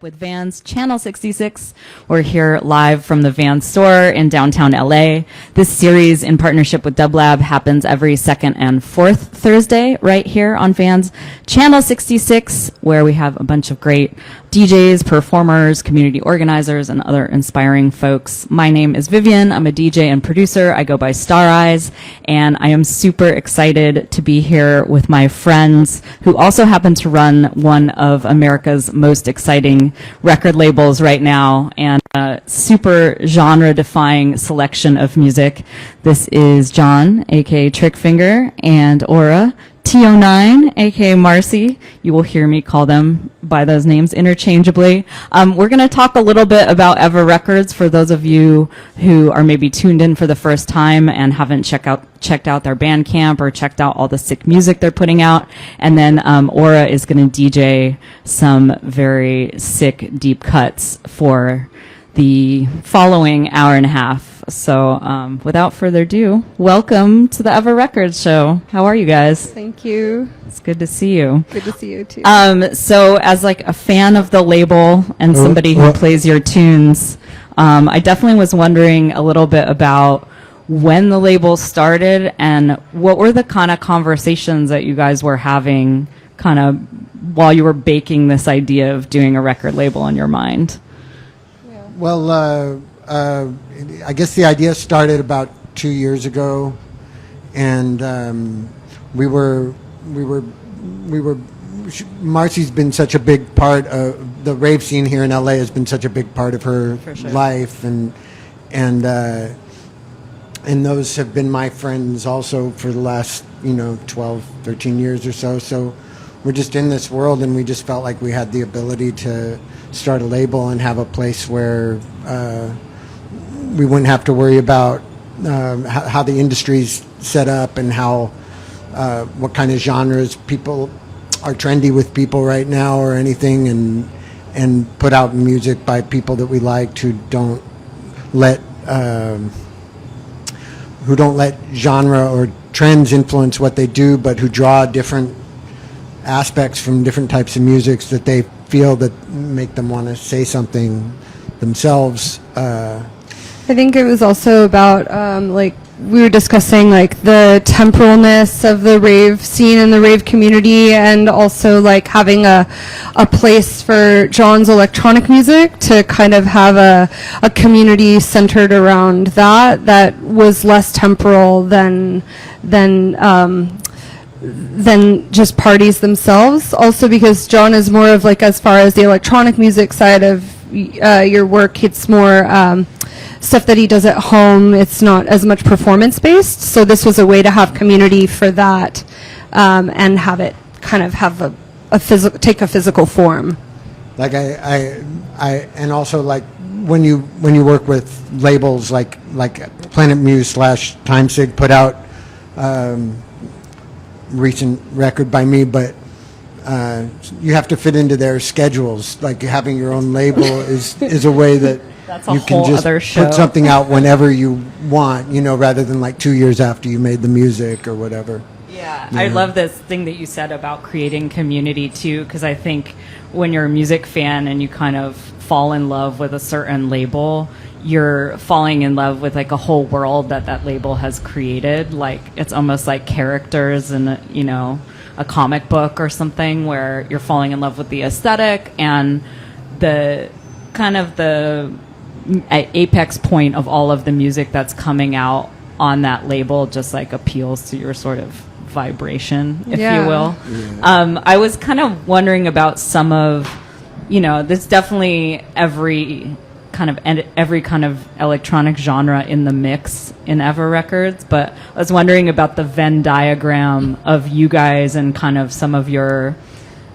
With Vans Channel 66. We're here live from the Vans store in downtown LA. This series in partnership with Dublab happens every second and fourth Thursday right here on Vans Channel 66, where we have a bunch of great DJs, performers, community organizers, and other inspiring folks. My name is Vivian. I'm a DJ and producer. I go by Star Eyes, and I am super excited to be here with my friends who also happen to run one of America's most exciting record labels right now, and a super genre-defying selection of music. This is John, aka Trickfinger, and Aura, T-09, aka Marcy. You will hear me call them by those names interchangeably. We're going to talk a little bit about Ever Records for those of you who are maybe tuned in for the first time and haven't checked out their Bandcamp or checked out all the sick music they're putting out. And then Aura is going to DJ some very sick deep cuts for the following hour and a half. So without further ado, welcome to the Ever Records show. How are you guys? Thank you. It's good to see you. Good to see you too. So as like a fan of the label and somebody who plays your tunes, I definitely was wondering a little bit about when the label started and what were the kind of conversations that you guys were having kind of while you were baking this idea of doing a record label in your mind. Yeah. Well, I guess the idea started about 2 years ago, and Marcy's been such a big part of the rave scene here in LA, has been such a big part of her life, and those have been my friends also for the last 12, 13 years or so. So we're just in this world, and we just felt like we had the ability to start a label and have a place where we wouldn't have to worry about how the industry's set up and how what kind of genres people are trendy with people right now or anything, and put out music by people that we liked who don't let genre or trends influence what they do, but who draw different aspects from different types of music that they feel that make them want to say something themselves. I think it was also about like we were discussing like the temporalness of the rave scene and the rave community, and also like having a place for John's electronic music to kind of have a community centered around that was less temporal than just parties themselves. Also because John is more of like, as far as the electronic music side of your work, it's more stuff that he does at home. It's not as much performance based, so this was a way to have community for that, and have it kind of have take a physical form. Like I and also like when you work with labels like Planet Muse / Time Sig put out recent record by me, but you have to fit into their schedules. Like having your own label is a way that you can just put something out whenever you want, rather than like 2 years after you made the music or whatever. Yeah, I love this thing that you said about creating community too, because I think when you're a music fan and you kind of fall in love with a certain label, you're falling in love with like a whole world that label has created. Like it's almost like characters in a comic book or something, where you're falling in love with the aesthetic, and the kind of the apex point of all of the music that's coming out on that label just like appeals to your sort of vibration, if you will. Yeah. I was kind of wondering about some of, there's definitely every kind of electronic genre in the mix in Ever Records, but I was wondering about the Venn diagram of you guys and kind of some of your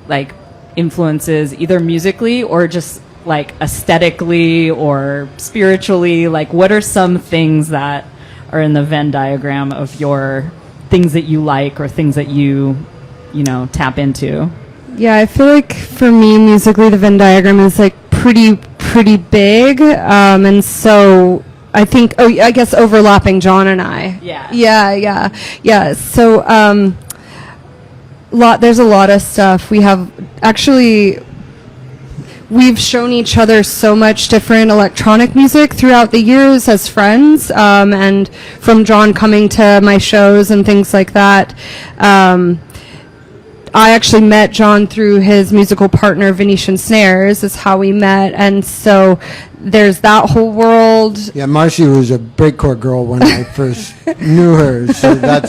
like influences, either musically or just like aesthetically or spiritually. Like what are some things that are in the Venn diagram of your things that you like or things that you tap into? Yeah, I feel like for me musically the Venn diagram is like pretty big, and so I think I guess overlapping John and I. Yeah. So there's a lot of stuff. We have actually we've shown each other so much different electronic music throughout the years as friends, and from John coming to my shows and things like that. I actually met John through his musical partner, Venetian Snares, is how we met. And so there's that whole world. Yeah, Marcy was a breakcore girl when I first knew her. So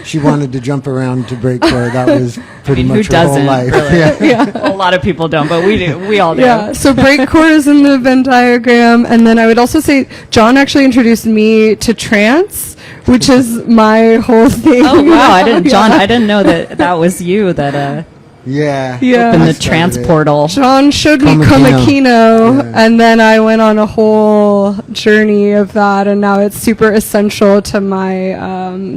she wanted to jump around to breakcore. That was pretty much who her whole doesn't, life. really? Yeah. A lot of people don't, but we do. We all do. Yeah, so breakcore is in the Venn diagram. And then I would also say John actually introduced me to trance, which is my whole thing. Oh wow! I didn't, John. Yeah. I didn't know that was you that Yeah. Yeah. opened I the started trance it. portal. John showed me Komakino. Komakino, Yeah. and then I went on a whole journey of that, and now it's super essential to my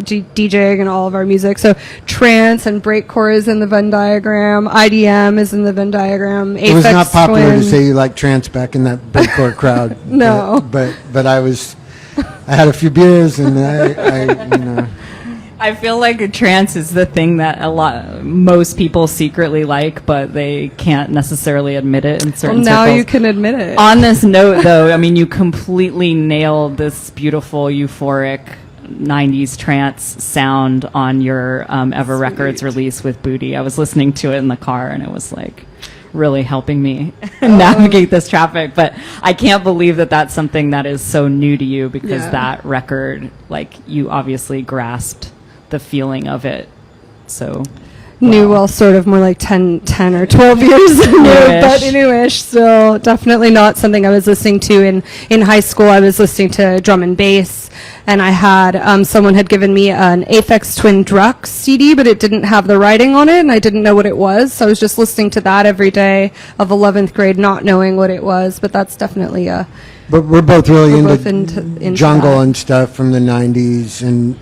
DJing and all of our music. So trance and breakcore is in the Venn diagram. IDM is in the Venn diagram. It was not Aphex popular to Twin. say you like trance back in that breakcore crowd. No. But I had a few beers and I I feel like trance is the thing that most people secretly like, but they can't necessarily admit it in Well, certain now circles. you can admit it. On this note, though, I mean, you completely nailed this beautiful, euphoric 90s trance sound on your Ever Records release with Booty. I was listening to it in the car, and it was like really helping me navigate this traffic. But I can't believe that that's something that is so new to you, because Yeah. that record, like, you obviously grasped the feeling of it. So Well, sort of more like 10 or 12 years new, Newish. but newish. So definitely not something I was listening to in high school. I was listening to drum and bass, and I had someone had given me an Aphex Twin Drux CD, but it didn't have the writing on it, and I didn't know what it was. So I was just listening to that every day of 11th grade, not knowing what it was. But that's definitely a but we're both really We're into, both into jungle that. and stuff from the 90s and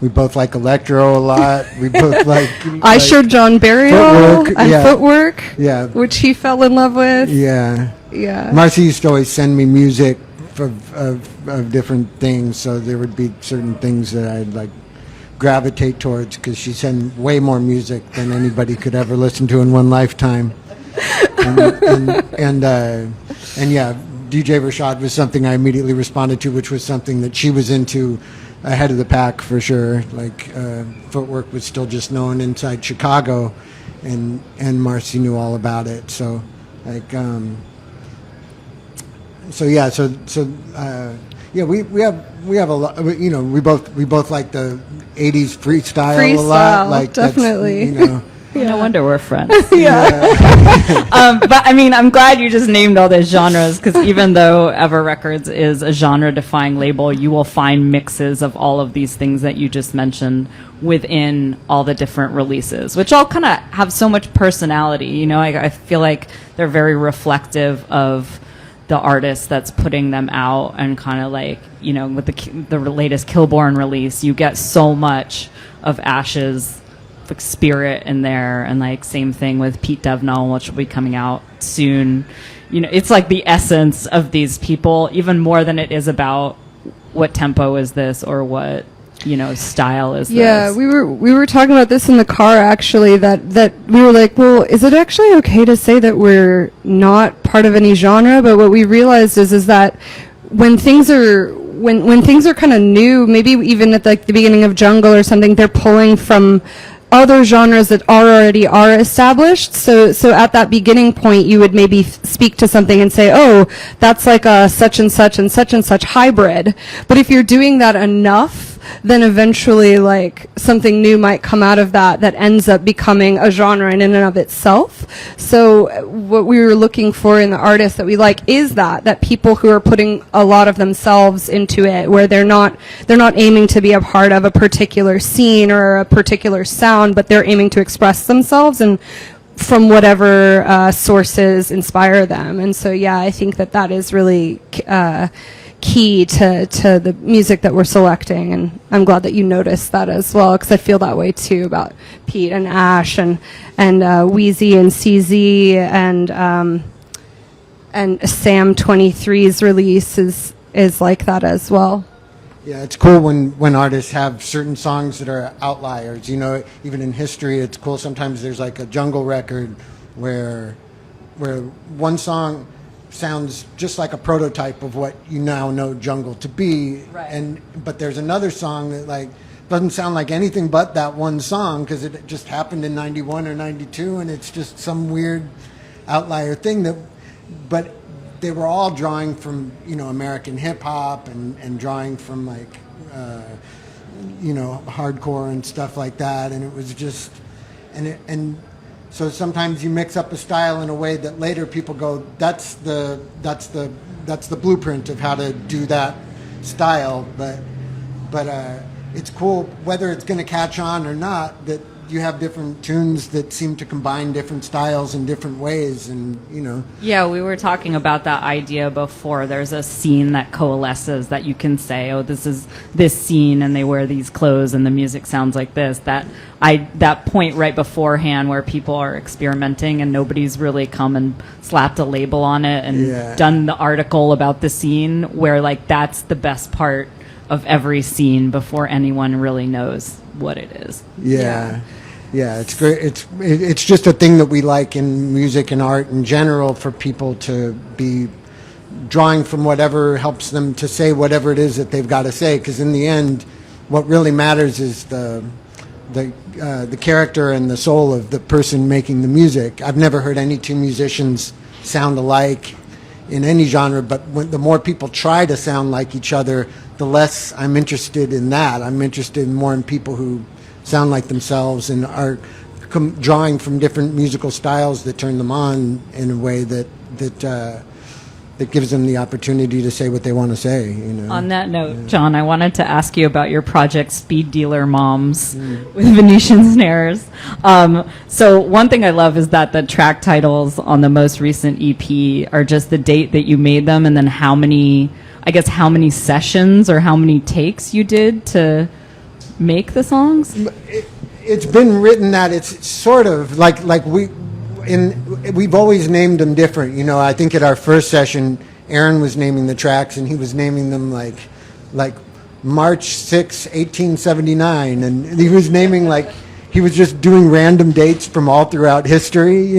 we both like electro a lot. We both like I showed John Burial Footwork, and yeah. Footwork, Yeah. which he fell in love with. Yeah. Yeah. Marcy used to always send me music of different things, so there would be certain things that I'd like gravitate towards because she sent way more music than anybody could ever listen to in one lifetime. And yeah, DJ Rashad was something I immediately responded to, which was something that she was into ahead of the pack for sure. Like Footwork was still just known inside Chicago, and Marcy knew all about it. So like yeah, we have a lot. You know, we both like the '80s freestyle a lot. Like that's, definitely. you know. no wonder we're friends. Yeah. But I mean, I'm glad you just named all those genres, because even though Ever Records is a genre-defying label, you will find mixes of all of these things that you just mentioned within all the different releases, which all kind of have so much personality. You know, I feel like they're very reflective of the artist that's putting them out, and kind of like, you know, with the latest Killborn release, you get so much of Ash's like spirit in there, and like same thing with Pete Devnall, which will be coming out soon. You know, it's like the essence of these people, even more than it is about what tempo is this or what, you know, style is Yeah, this. we were talking about this in the car actually, that we were like, well, is it actually okay to say that we're not part of any genre? But what we realized is that when things are when things are kind of new, maybe even at like the beginning of Jungle or something, they're pulling from other genres that already are established. So at that beginning point, you would maybe speak to something and say, oh, that's like a such and such and such hybrid. But if you're doing that enough, then eventually like something new might come out of that ends up becoming a genre in and of itself. So what we were looking for in the artists that we like is that people who are putting a lot of themselves into it, where they're not aiming to be a part of a particular scene or a particular sound, but they're aiming to express themselves and from whatever sources inspire them. And so yeah, I think that is really key to the music that we're selecting, and I'm glad that you noticed that as well, because I feel that way too about Pete and Ash and Wheezy and CZ and Sam 23's release is like that as well. Yeah, it's cool when artists have certain songs that are outliers. You know, even in history, it's cool. Sometimes there's like a jungle record where where one song sounds just like a prototype of what you now know jungle to be, Right. but there's another song that like doesn't sound like anything but that one song because it just happened in 91 or 92 and it's just some weird outlier thing but they were all drawing from, American hip hop and drawing from like, hardcore and stuff like that. And it was just, and so sometimes you mix up a style in a way that later people go, that's the blueprint of how to do that style. But it's cool whether it's going to catch on or not that you have different tunes that seem to combine different styles in different ways, and Yeah, we were talking about that idea before. There's a scene that coalesces that you can say, oh, this is this scene and they wear these clothes and the music sounds like this. That point right beforehand where people are experimenting and nobody's really come and slapped a label on it and done the article about the scene, where like that's the best part of every scene before anyone really knows what it is. Yeah, it's great. It's just a thing that we like in music and art in general, for people to be drawing from whatever helps them to say whatever it is that they've got to say. Because in the end, what really matters is the character and the soul of the person making the music. I've never heard any two musicians sound alike in any genre, but the more people try to sound like each other, the less I'm interested in that. I'm interested more in people who sound like themselves and are drawing from different musical styles that turn them on in a way that gives them the opportunity to say what they want to say. On that note, John, I wanted to ask you about your project Speed Dealer Moms with Venetian Snares. So one thing I love is that the track titles on the most recent EP are just the date that you made them and then how many sessions or how many takes you did to make the songs. It's been written that it's sort of like we've always named them different. I think at our first session, Aaron was naming the tracks and he was naming them like March 6, 1879, and he was naming like he was just doing random dates from all throughout history.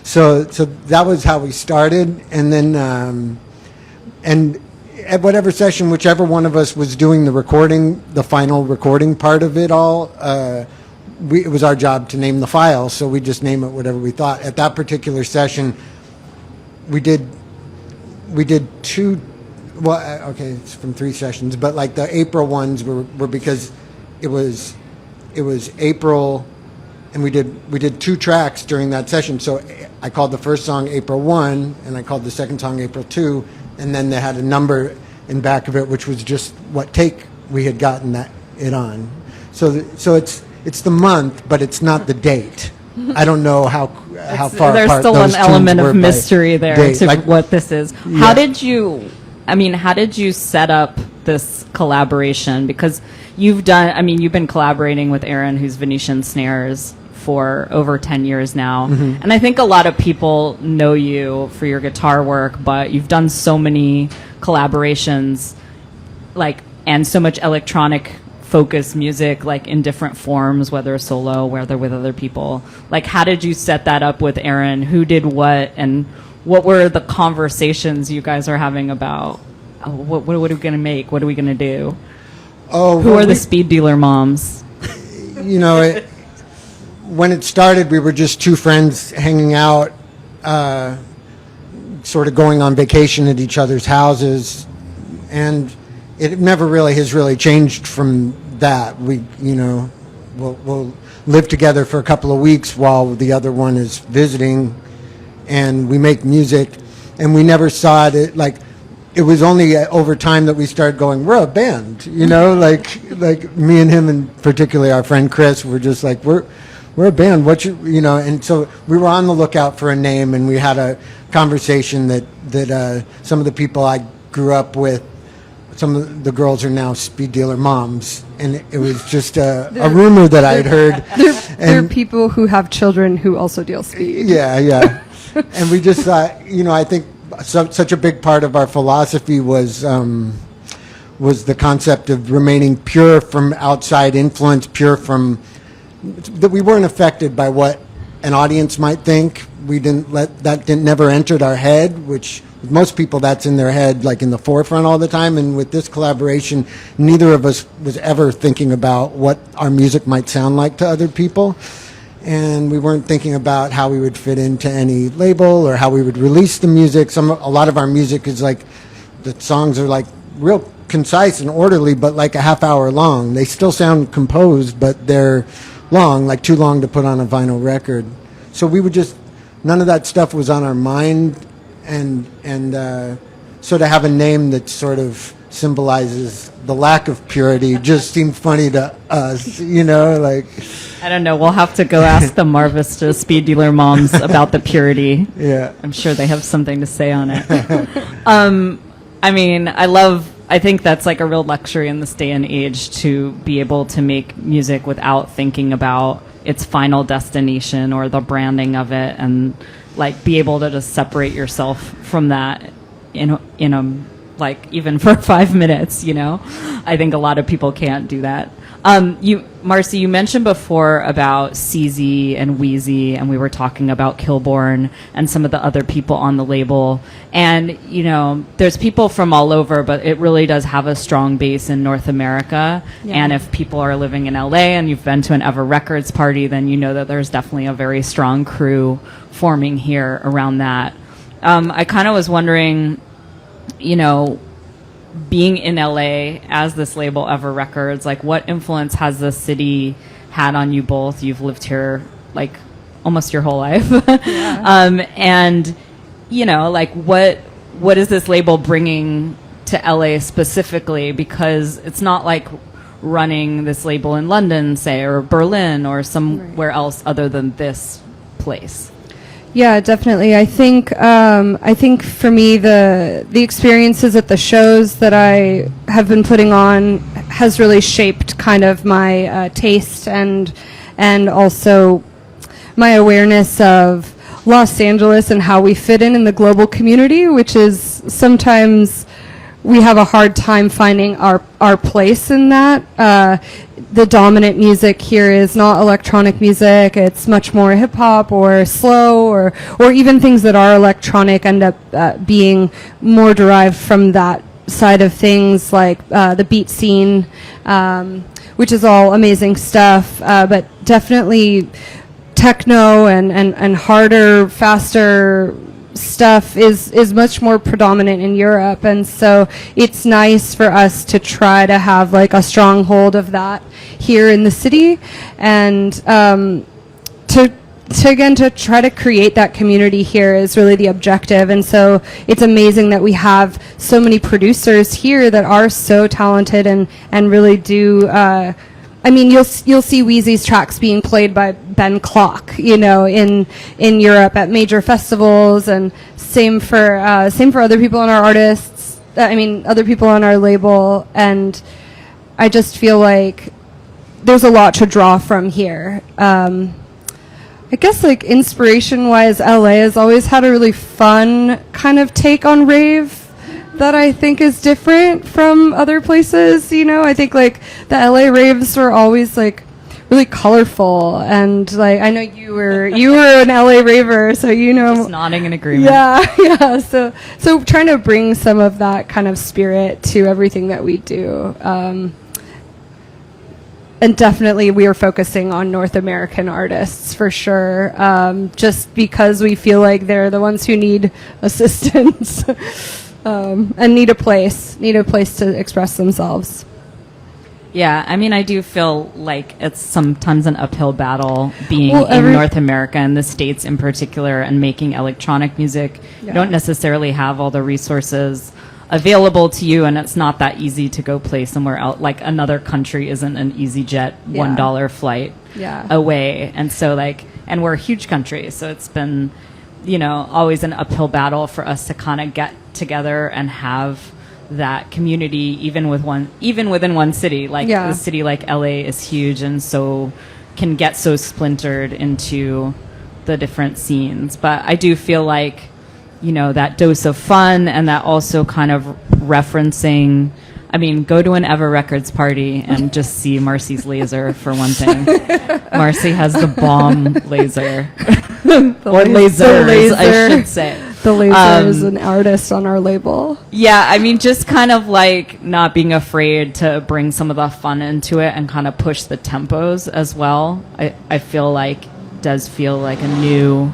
So that was how we started, and then and at whatever session, whichever one of us was doing the final recording part of it all, it was our job to name the file, so we just name it whatever we thought. At that particular session, we did two, it's from 3 sessions, but like the April ones were because it was April, and we did 2 tracks during that session. So I called the first song April 1, and I called the second song April 2, and then they had a number in back of it, which was just what take we had gotten it on. So it's the month, but it's not the date. I don't know how far there's apart still those an element tunes were of mystery there date. to what this is. How did you set up this collaboration? Because you've been collaborating with Aaron, who's Venetian Snares, for over 10 years now. And I think a lot of people know you for your guitar work, but you've done so many collaborations, and so much electronic focused music, in different forms, whether solo, whether with other people. How did you set that up with Aaron? Who did what, and what were the conversations you guys are having about what are we going to make? What are we going to do? Who are the Speed Dealer Moms? When it started, we were just 2 friends hanging out, sort of going on vacation at each other's houses, and it never really has changed from that. We'll live together for a couple of weeks while the other one is visiting, and we make music, and we never saw it it was only over time that we started going, we're a band, like me and him, and particularly our friend Chris, were just like, we're a band. And so we were on the lookout for a name, and we had a conversation that some of the people I grew up with, some of the girls are now Speed Dealer Moms, and it was just a rumor that I had heard. There are people who have children who also deal speed. Yeah. And we just thought, I think such a big part of our philosophy was the concept of remaining pure from outside influence, pure from that we weren't affected by what an audience might think, we didn't let that never entered our head, which with most people that's in their head, like in the forefront all the time. And with this collaboration, neither of us was ever thinking about what our music might sound like to other people. And we weren't thinking about how we would fit into any label or how we would release the music. A lot of our music is like, the songs are like real concise and orderly, but like a half hour long. They still sound composed, but they're long, like too long to put on a vinyl record. So we would just, none of that stuff was on our mind, and so to have a name that sort of symbolizes the lack of purity just seemed funny to us, like. I don't know. We'll have to go ask the Marvista Speed Dealer moms about the purity. Yeah. I'm sure they have something to say on it. I think that's like a real luxury in this day and age to be able to make music without thinking about its final destination or the branding of it, and like be able to just separate yourself from that in a like even for 5 minutes, I think a lot of people can't do that. Marcy, you mentioned before about CZ and Wheezy, and we were talking about Kilborn and some of the other people on the label. And, there's people from all over, but it really does have a strong base in North America. Yeah. And if people are living in LA and you've been to an Ever Records party, then you know that there's definitely a very strong crew forming here around that. I kind of was wondering, being in LA as this label Ever Records, like what influence has the city had on you both? You've lived here like almost your whole life. Yeah. And like what is this label bringing to LA specifically? Because it's not like running this label in London, say, or Berlin or somewhere else other than this place. Yeah, definitely. I think for me the experiences at the shows that I have been putting on has really shaped kind of my taste and also my awareness of Los Angeles and how we fit in the global community, which is sometimes we have a hard time finding our place in that. The dominant music here is not electronic music. It's much more hip hop or slow or even things that are electronic end up being more derived from that side of things, like the beat scene, which is all amazing stuff, but definitely techno and harder, faster stuff is much more predominant in Europe, and so it's nice for us to try to have like a stronghold of that here in the city, and to try to create that community here is really the objective. And so it's amazing that we have so many producers here that are so talented and really do you'll see Wheezy's tracks being played by Ben Klock, in Europe at major festivals, and same for other people on our artists. Other people on our label, and I just feel like there's a lot to draw from here. I guess like inspiration-wise, LA has always had a really fun kind of take on rave that I think is different from other places. I think like the LA raves were always like really colorful, and like I know you were an LA raver, so just nodding in agreement. Yeah. So trying to bring some of that kind of spirit to everything that we do. And definitely we are focusing on North American artists for sure, just because we feel like they're the ones who need assistance. And need a place to express themselves. Yeah, I do feel like it's sometimes an uphill battle being in North America and the States in particular, and making electronic music. Yeah. You don't necessarily have all the resources available to you, and it's not that easy to go play somewhere else. Like another country isn't an EasyJet $1 flight away, and so and we're a huge country, so it's been always an uphill battle for us to kind of get together and have that community, even within one city. A city like LA is huge, and so can get so splintered into the different scenes. But I do feel like that dose of fun, and that also kind of referencing. Go to an Ever Records party and just see Marcy's laser for one thing. Marcy has the bomb laser. or lasers, I should say. The laser is an artist on our label. Yeah, I mean, just kind of like not being afraid to bring some of the fun into it and kind of push the tempos as well. I feel like does feel like a new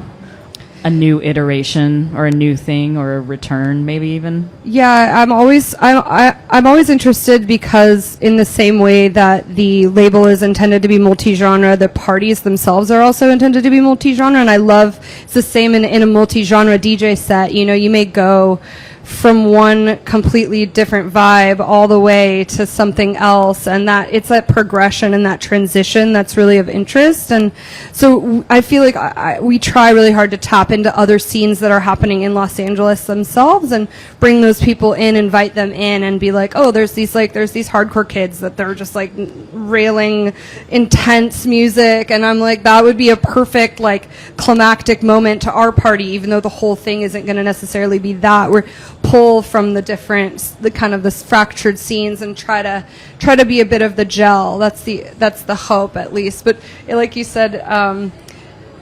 iteration or a new thing or a return, maybe even. Yeah, I'm always interested because in the same way that the label is intended to be multi-genre, the parties themselves are also intended to be multi-genre, and I love it's the same in a multi-genre DJ set. You know, you may go from one completely different vibe all the way to something else, and that it's that progression and that transition that's really of interest. And so I feel like we try really hard to tap into other scenes that are happening in Los Angeles themselves and bring those people in, invite them in, and be like, oh, there's these hardcore kids that they're just like railing intense music, and I'm like, that would be a perfect like climactic moment to our party, even though the whole thing isn't going to necessarily be that. We're pull from the kind of this fractured scenes and try to be a bit of the gel. That's the hope, at least. But like you said,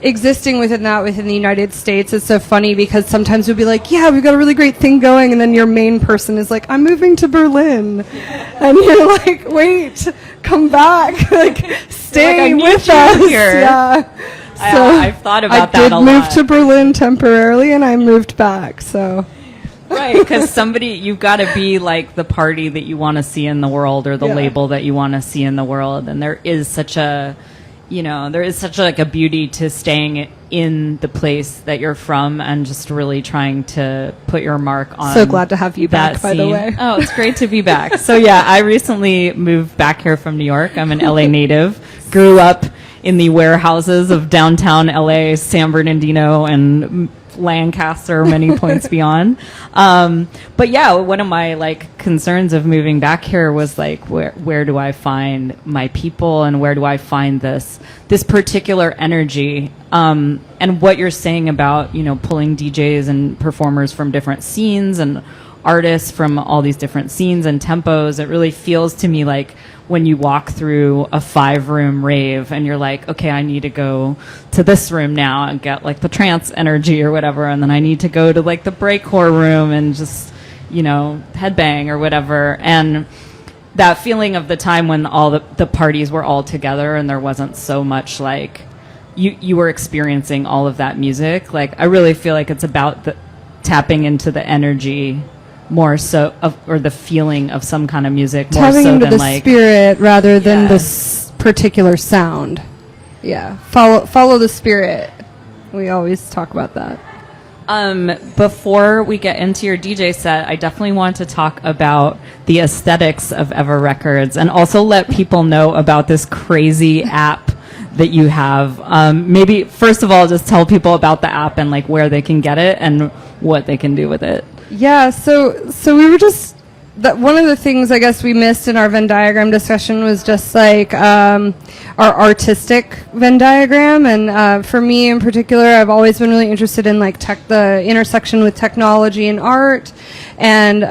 existing within the United States is so funny because sometimes we'll be like, yeah, we've got a really great thing going, and then your main person is like, I'm moving to Berlin, and you're like, wait, come back, like stay like, with us here. Yeah. So I've thought about that a lot. I did move to Berlin temporarily, and I moved back. So. Right, because you've got to be like the party that you want to see in the world, or the label that you want to see in the world, and there is such a like a beauty to staying in the place that you're from and just really trying to put your mark on. So glad to have you back, by the way. Oh, it's great to be back. So yeah, I recently moved back here from New York. I'm an LA native. Grew up in the warehouses of downtown LA, San Bernardino, and Lancaster, many points beyond. But yeah, one of my like concerns of moving back here was like, where do I find my people, and where do I find this particular energy? And what you're saying about, you know, pulling DJs and performers from different scenes and artists from all these different scenes and tempos, it really feels to me like when you walk through a 5-room rave and you're like, okay, I need to go to this room now and get like the trance energy or whatever, and then I need to go to like the breakcore room and just, you know, headbang or whatever. And that feeling of the time when all the parties were all together and there wasn't so much like you were experiencing all of that music. Like, I really feel like it's about tapping into the energy more so or the feeling of some kind of music more tapping so into than the like spirit rather than this particular sound. Yeah, follow the spirit. We always talk about that. Before we get into your DJ set, I definitely want to talk about the aesthetics of Ever Records and also let people know about this crazy app that you have. Maybe first of all, just tell people about the app and like where they can get it and what they can do with it. Yeah, so we were just one of the things I guess we missed in our Venn diagram discussion was just like our artistic Venn diagram, and for me in particular, I've always been really interested in like the intersection with technology and art, and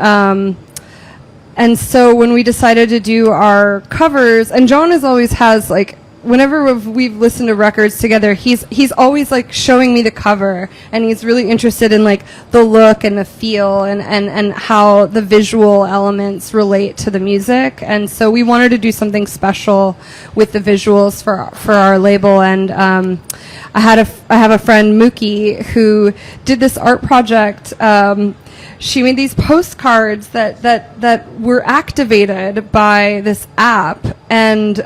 so when we decided to do our covers, and John always has like, whenever we've listened to records together, he's always like showing me the cover, and he's really interested in like the look and the feel and how the visual elements relate to the music. And so we wanted to do something special with the visuals for our label. And I have a friend, Mookie, who did this art project. She made these postcards that were activated by this app, and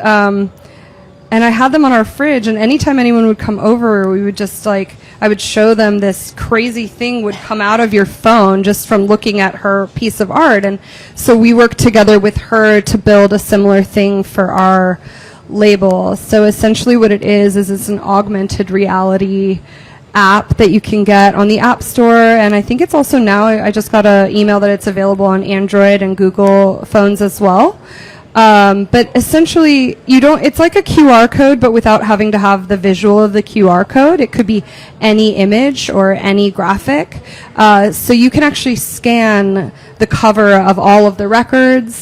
I had them on our fridge, and anytime anyone would come over, we would just like, I would show them this crazy thing would come out of your phone just from looking at her piece of art. And so we worked together with her to build a similar thing for our label. So essentially what it is it's an augmented reality app that you can get on the App Store, and I think it's also now, I just got an email that it's available on Android and Google phones as well. But essentially, it's like a QR code, but without having to have the visual of the QR code. It could be any image or any graphic. So you can actually scan the cover of all of the records.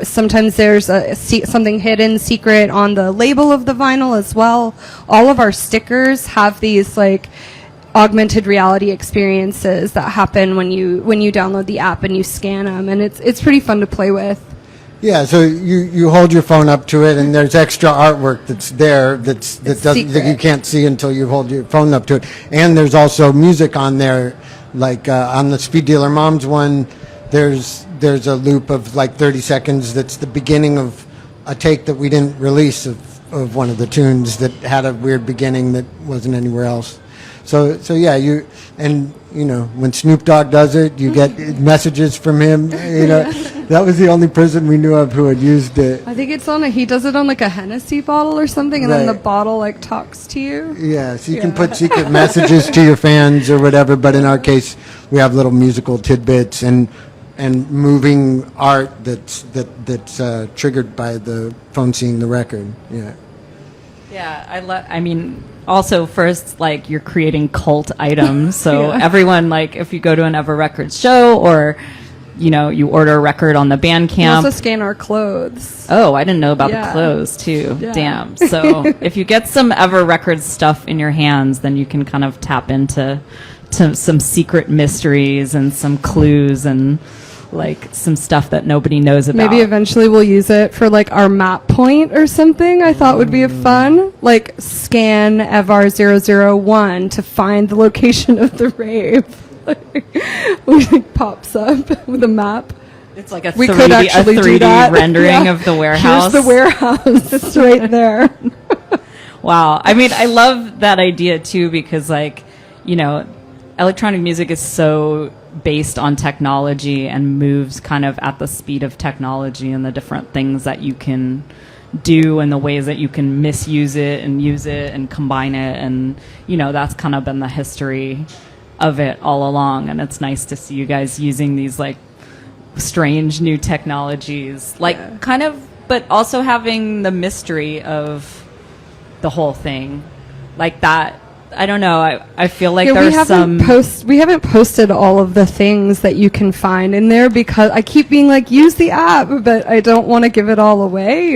Sometimes there's something hidden secret on the label of the vinyl as well. All of our stickers have these like augmented reality experiences that happen when you download the app and you scan them, and it's pretty fun to play with. Yeah, so you hold your phone up to it, and there's extra artwork that's there that you can't see until you hold your phone up to it. And there's also music on there, like on the Speed Dealer Moms one. There's a loop of like 30 seconds that's the beginning of a take that we didn't release of one of the tunes that had a weird beginning that wasn't anywhere else. So yeah, when Snoop Dogg does it, you get messages from him. That was the only person we knew of who had used it. I think he does it on like a Hennessy bottle or something, and then the Right. bottle like talks to you. Yeah, so you can put secret messages to your fans or whatever, but in our case, we have little musical tidbits and moving art that's triggered by the phone seeing the record. Yeah. Yeah, I mean, also first, like, you're creating cult items. So everyone, like, if you go to an Ever Records show or, you order a record on the We Bandcamp. also scan our clothes. Oh, I didn't know about the Yeah. clothes, too. Yeah. Damn. So if you get some Ever Records stuff in your hands, then you can kind of tap into some secret mysteries and some clues and, like, some stuff that nobody knows about. Maybe eventually we'll use it for like our map point or something. I thought would be a fun, like, scan Evar 001 to find the location of the rave. Like, pops up with a map. It's like a We 3D, could actually do 3D that. rendering Yeah. of the warehouse. Here's the warehouse. It's right there. Wow. I mean, I love that idea too because, like, electronic music is so based on technology and moves kind of at the speed of technology and the different things that you can do and the ways that you can misuse it and use it and combine it. And, that's kind of been the history of it all along. And it's nice to see you guys using these, like, strange new technologies, like, kind of, but also having the mystery of the whole thing, like that. I don't know. I feel like there's some. We haven't posted all of the things that you can find in there because I keep being like, use the app, but I don't want to give it all away.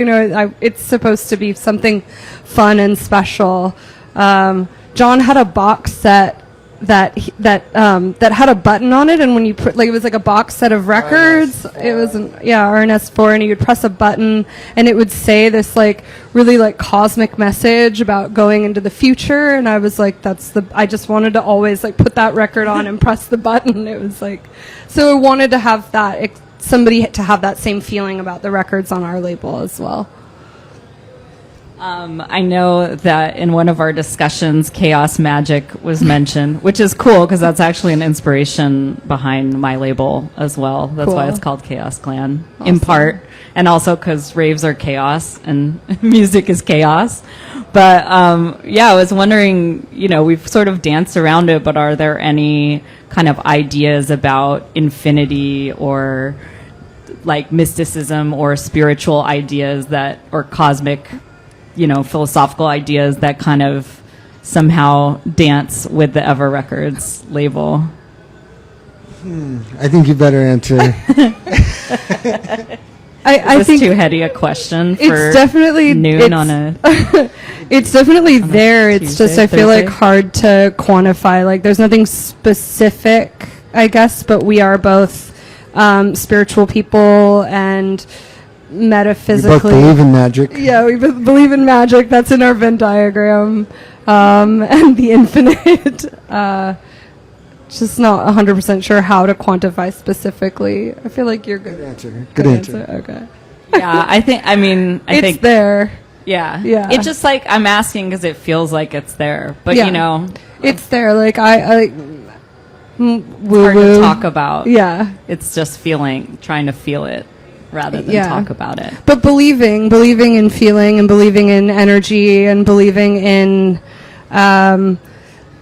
It's supposed to be something fun and special. John had a box set that had a button on it, and when you put, like, it was like a box set of records. It was RNS4, and you would press a button and it would say this like really like cosmic message about going into the future, and I was like, I just wanted to always like put that record on and press the button. It was like, so I wanted to have that somebody to have that same feeling about the records on our label as well. I know that in one of our discussions, chaos magic was mentioned, which is cool because that's actually an inspiration behind my label as well. That's why it's called Chaos Clan, in part, and also because raves are chaos and music is chaos. But I was wondering, we've sort of danced around it, but are there any kind of ideas about infinity or like mysticism or spiritual ideas or cosmic, philosophical ideas that kind of somehow dance with the Ever Records label? I think you better answer. I think too heady a question for it's definitely noon on a. It's definitely there. It's Tuesday, just I feel like Thursday? hard to quantify. Like there's nothing specific, I guess, but we are both spiritual people and We metaphysically. both believe in magic. Yeah, we believe in magic. That's in our Venn diagram, and the infinite. Just not 100% sure how to quantify specifically. I feel like you're good. Good answer. Okay. Yeah, I think It's there. Yeah. Yeah. It's just like I'm asking because it feels like it's there, but Yeah. It's there. Like it's hard to talk about. Yeah. It's just trying to feel it rather than Yeah. talk about it. But believing in feeling and believing in energy and believing in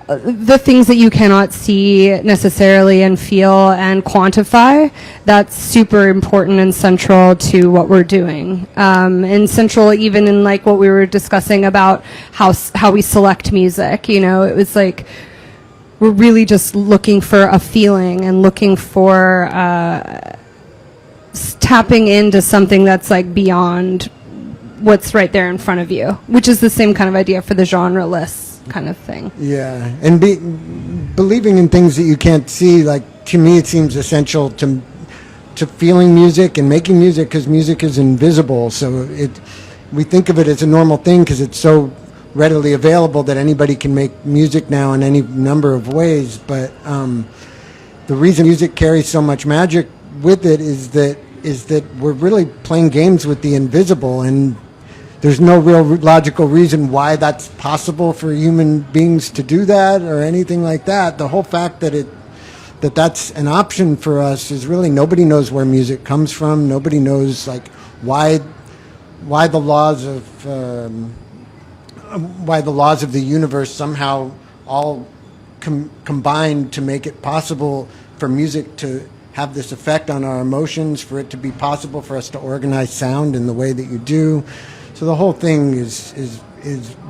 the things that you cannot see necessarily and feel and quantify, that's super important and central to what we're doing. And central even in like what we were discussing about how we select music. It was like we're really just looking for a feeling and looking for tapping into something that's like beyond what's right there in front of you, which is the same kind of idea for the genre-less kind of thing. Yeah, and believing in things that you can't see, like, to me it seems essential to feeling music and making music, because music is invisible. So we think of it as a normal thing because it's so readily available that anybody can make music now in any number of ways. But the reason music carries so much magic with it is that we're really playing games with the invisible, and there's no real logical reason why that's possible for human beings to do that or anything like that. The whole fact that that's an option for us is really, nobody knows where music comes from. Nobody knows like why the laws of the universe somehow all combined to make it possible for music to have this effect on our emotions, for it to be possible for us to organize sound in the way that you do. So the whole thing is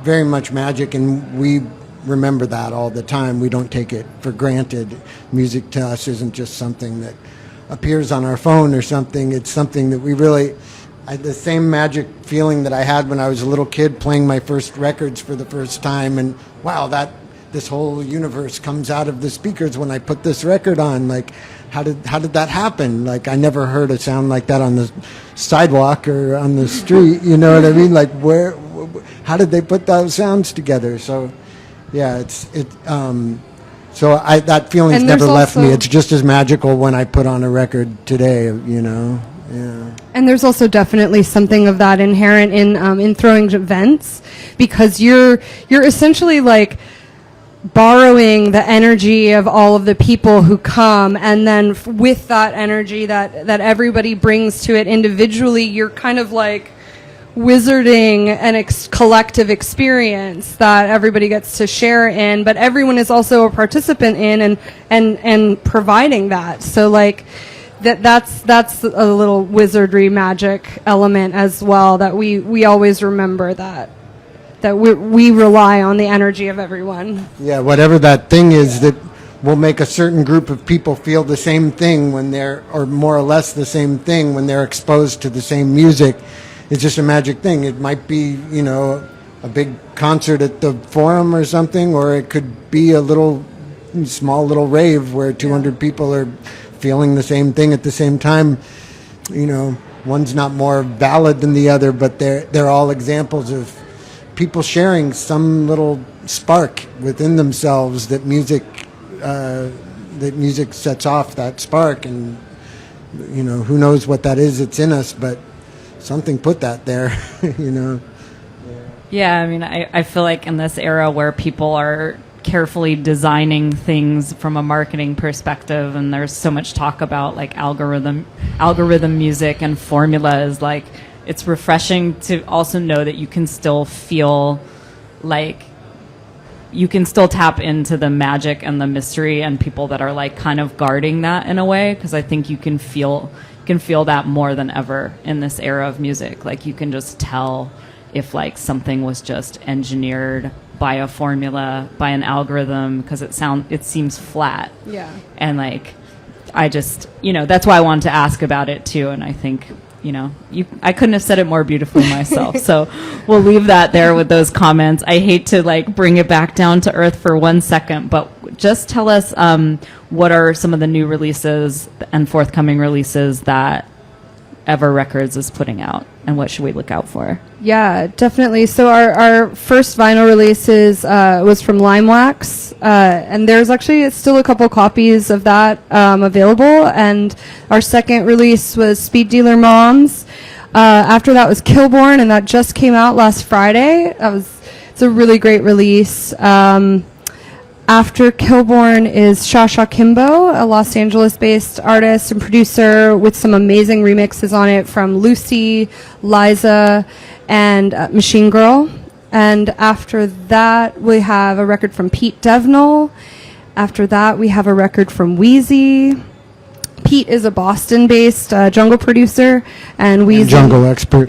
very much magic, and we remember that all the time. We don't take it for granted. Music to us isn't just something that appears on our phone or something. It's something that we really, the same magic feeling that I had when I was a little kid playing my first records for the first time, and wow, this whole universe comes out of the speakers when I put this record on. Like, how did that happen? Like, I never heard a sound like that on the sidewalk or on the street. You know what I mean? Like, how did they put those sounds together? So, yeah, that feeling's never left me. It's just as magical when I put on a record today. You know. Yeah. And there's also definitely something of that inherent in throwing events, because you're essentially like borrowing the energy of all of the people who come, and then with that energy that everybody brings to it individually, you're kind of like wizarding an collective experience that everybody gets to share in, but everyone is also a participant in and providing that. So like that's a little wizardry magic element as well, that we always remember that we rely on the energy of everyone. Yeah, whatever that thing is that will make a certain group of people feel the same thing when they're, or more or less the same thing when they're exposed to the same music. It's just a magic thing. It might be, you know, a big concert at the Forum or something, or it could be a small little rave where 200 people are feeling the same thing at the same time. You know, one's not more valid than the other, but they're all examples of people sharing some little spark within themselves that music sets off that spark. And you know, who knows what that is? It's in us, but something put that there. You know. Yeah, I mean, I feel like in this era where people are carefully designing things from a marketing perspective, and there's so much talk about like algorithm music and formulas, like it's refreshing to also know that you can still feel like you can still tap into the magic and the mystery and people that are like kind of guarding that in a way, because I think you can feel that more than ever in this era of music. Like you can just tell if like something was just engineered by a formula, by an algorithm, because it seems flat. Yeah. And like I just, you know, that's why I wanted to ask about it too. And I think, you know, I couldn't have said it more beautifully myself. So we'll leave that there with those comments. I hate to like bring it back down to earth for 1 second, but just tell us what are some of the new releases and forthcoming releases that Ever Records is putting out, and what should we look out for? Yeah, definitely. So our first vinyl releases was from Limewax, and there's actually still a couple copies of that available. And our second release was Speed Dealer Moms. After that was Killborn, and that just came out last Friday. It's a really great release. After Killborn is Shasha Kimbo, a Los Angeles-based artist and producer with some amazing remixes on it from Lucy, Liza, and Machine Girl. And after that, we have a record from Pete Devnall. After that, we have a record from Wheezy. Pete is a Boston-based jungle producer, and Wheezy jungle expert.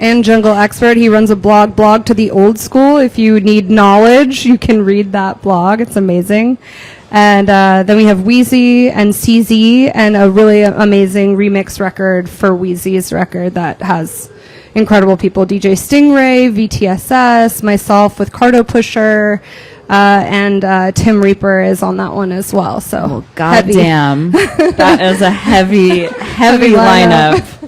He runs a blog to the old school. If you need knowledge, you can read that blog. It's amazing. And then we have Wheezy and CZ, and a really amazing remix record for Wheezy's record that has incredible people. DJ Stingray, VTSS, myself with Cardo Pusher, and Tim Reaper is on that one as well. So, Well, goddamn, that is a heavy lineup.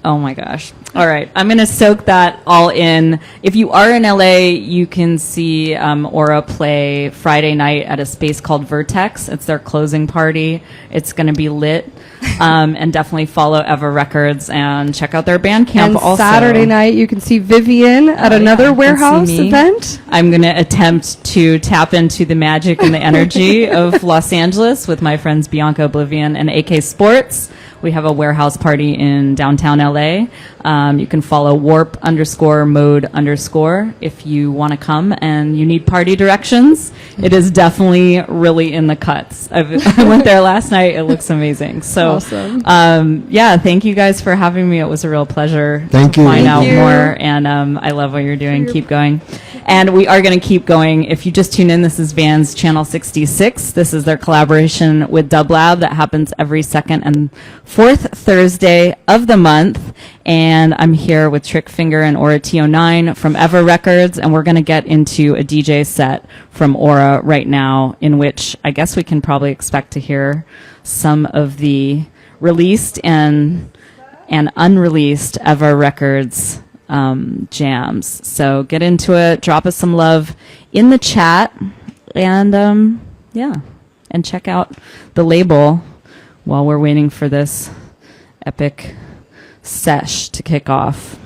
Oh my gosh. All right. I'm going to soak that all in. If you are in LA, you can see Aura play Friday night at a space called Vertex. It's their closing party. It's going to be lit. And definitely follow Eva Records and check out their Bandcamp and also. Saturday night, you can see Vivian at another You can warehouse see me. event. I'm going to attempt to tap into the magic and the energy of Los Angeles with my friends Bianca Oblivion and AK Sports. We have a warehouse party in downtown LA. You can follow warp_mode_ if you want to come and you need party directions. It is definitely really in the cuts. I went there last night. It looks amazing. So, Awesome. yeah, thank you guys for having me. It was a real pleasure Thank to you. find Thank out you. more. And I love what you're doing. Keep going. And we are going to keep going. If you just tune in, this is Vans Channel 66. This is their collaboration with Dublab that happens every second and fourth Thursday of the month. And I'm here with Trickfinger and Aura T-09 from Eva Records. And we're going to get into a DJ set from Aura right now, in which I guess we can probably expect to hear some of the released and unreleased Eva Records jams. So get into it, drop us some love in the chat, and yeah, and check out the label while we're waiting for this epic sesh to kick off.